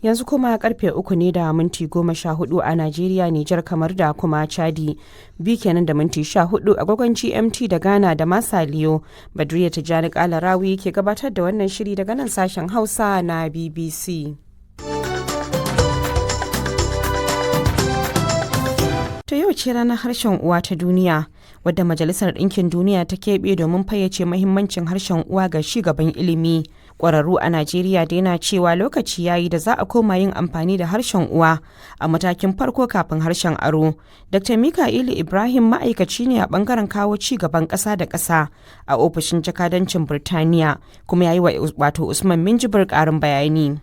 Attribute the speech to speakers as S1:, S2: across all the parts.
S1: Yanzu kuma karfe 3:14 a Najeriya, Nijar, kamar da kuma Chadi. 2:14 agogon GMT da Ghana da Masaliyo. Badriya Tijjani Kalarawi ke gabatar da wannan shiri daga nan sashen Hausa na BBC. To yau ce ranar harshen uwa ta duniya, wadda Majalisar Ɗinkin Duniya ta keɓe domin fayyace muhimmancin harshen uwa ga gaban ilimi. Ƙwararru a Najeriya da yana cewa lokaci yayi da za a koma yin amfani da harshen uwa a matakin farko kafin harshen aro. Dr. Mika'il Ibrahim ma'aikaci ne a ɓangaren kawo ci gaban ƙasa da ƙasa a ofishin jakadancin Birtaniya, kuma ya yi wa Usman Minjibir ƙarin bayani.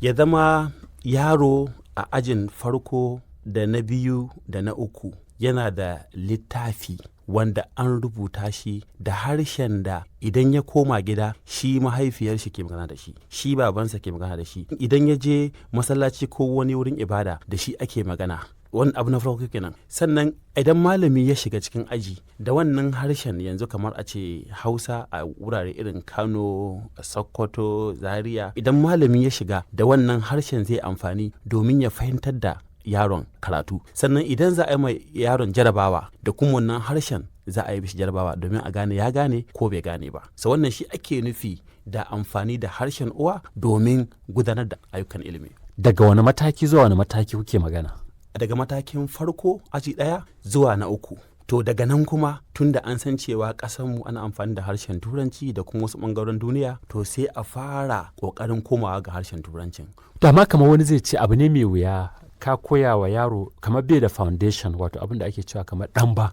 S2: Ya zama yaro a ajin farko da na biyu da na uku yana da littafi wanda an rubuta shi da harshen da idan ya koma gida shi mahaifiyar shi ke magana da shi babansa ke magana da shi, idan ya je masallaci ko wani wurin ibada da shi ake magana. Wani abu na farko kenan. Sannan idan malami ya shiga cikin aji da wannan harshen, yanzu kamar a ce Hausa a wurare irin Kano, Sokoto, Zaria, idan malami ya shiga da wannan harshen zai amfani domin ya fahimtar da yaron karatu. Sannan idan za a yi mai yaron jarabawa da kuma wannan harshen za a yi mishi jarabawa domin a gane ya gane ko bai gane ba. So wannan shi ake nufi da amfani da harshen uwa domin gudanar da ayyukan ilimi.
S3: Daga wani mataki zuwa wani mataki kuke magana?
S2: Daga matakin farko aji 1 zuwa na 3. To daga nan kuma tunda an san cewa ƙasarmu ana amfani da harshen Turanci da kuma wasu ɓangaren duniya, to sai a fara ƙoƙarin komawa ga harshen Turancin.
S3: To amma kamar wani zai ce abu ne mai wuya ka koya wa yaro kamar bai da foundation, wato abin da ake cewa kamar ɗan ba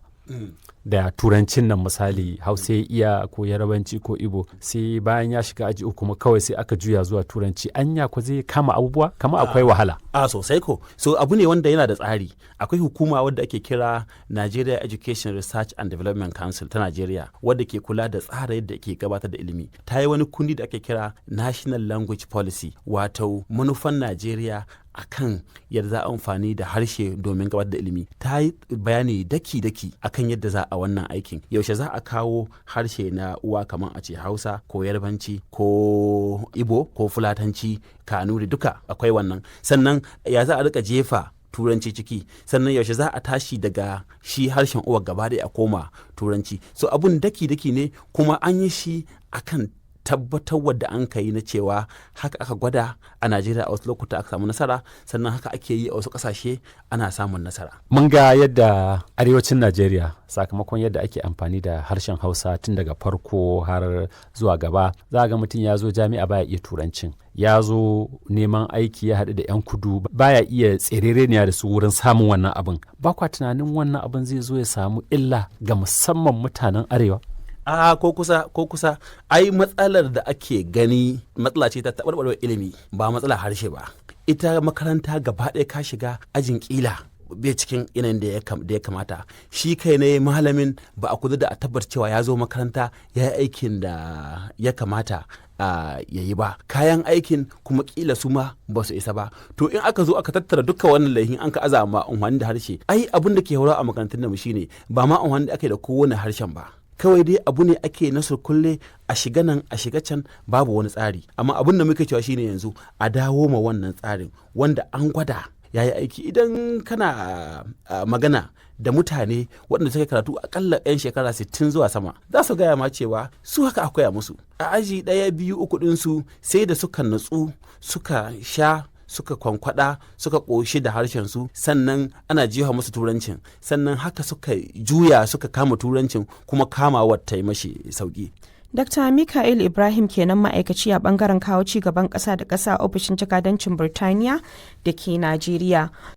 S3: da turancin nan, misali Hausa ya iya ko Yarabanci ko Ibo, sai bayan ya shiga aji 3 kuma kawai sai aka juya zuwa Turanci. Anya ko zai kama abubuwa kamar akwai wahala?
S2: Sosai ko. So abu ne wanda yana da tsari. Akwai hukuma wadda ake kira Nigeria Education Research and Development Council ta Nigeria, wadda ke kula da tsara yadda ake gabatar da ilimi. Ta yi wani kundi da ake kira National Language Policy, wato manufan Nigeria akan yadda za a amfani da harshe domin gabatar da ilimi. Ta yi bayani daki-daki akan yadda za a wannan aikin. Yaushe za a kawo harshe na uwa kamar a ce Hausa ko Yarbanci ko Ibo ko Fulatanci, Kanuri, duka akwai wannan. Sannan ya za a rika jefa Turanci ciki, sannan yaushe za a tashi daga shi harshen uwa gaba da a koma Turanci. So abun daki-daki ne, kuma an yi shi akan tabbatar wadda an ka yi na cewa haka aka gwada a Najeriya a wasu lokuta aka samu nasara, sannan haka ake yi a wasu ƙasashe ana samun nasara.
S3: Mun ga yadda arewacin Najeriya sakamakon yadda ake amfani da harshen Hausa tun daga farko har zuwa gaba, za ga mutum ya zo jami'a baya iya Turancin, ya zo neman aiki ya haɗu da 'yan kudu baya iya tserereniya da su wurin samun wannan abin. Ba kwa tunanin wannan abin zai zo ya samu illa ga musamman mutanen arewa?
S2: Ko kusa ai matsalar da ake gani matsala ce ta taɓarɓarewar ilimi, ba matsalar harshe ba. Ita makaranta gaba ɗaya ka shiga ajin ƙila bai cikin yanayin da ya kamata. Shi kai ne malamin ba a kula da a tabbatar cewa ya zo makaranta ya yi aikin da ya kamata ya yi ba. Kayan aikin kuma kila su ma ba su isa ba. To in aka zo aka tattara duka wannan laihin an ka azama amfani da harshe, ai abin da ke horo a makarantun da mu shine ba ma amfani da ake da kowane harshen ba. Kawai dai abu ne ake nasu kulle, a shiga nan a shiga can, babu wani tsari. Amma abin da muke cewa shine yanzu a dawo ma wannan tsarin wanda an gwada ya yi aiki. Idan kana magana da mutane waɗanda suka karatu akalla 'yan shekara 60 zuwa sama, za su gaya ma cewa su haka a koya musu. A aji 1, 2, 3 ɗinsu sai da suka natsu, suka sha, suka kwankwada, suka ƙoshi da harshensu, sannan ana jiha musu Turancin, sannan haka suka juya suka kama Turancin, kuma kamawar ta yi mashi sauƙi.
S1: Dakta Mika'il Ibrahim kenan, ma'aikaci a ɓangaren kawo ci gaban ƙasa da ƙasa a ofishin jakadancin Birtaniya da ke Najeriya.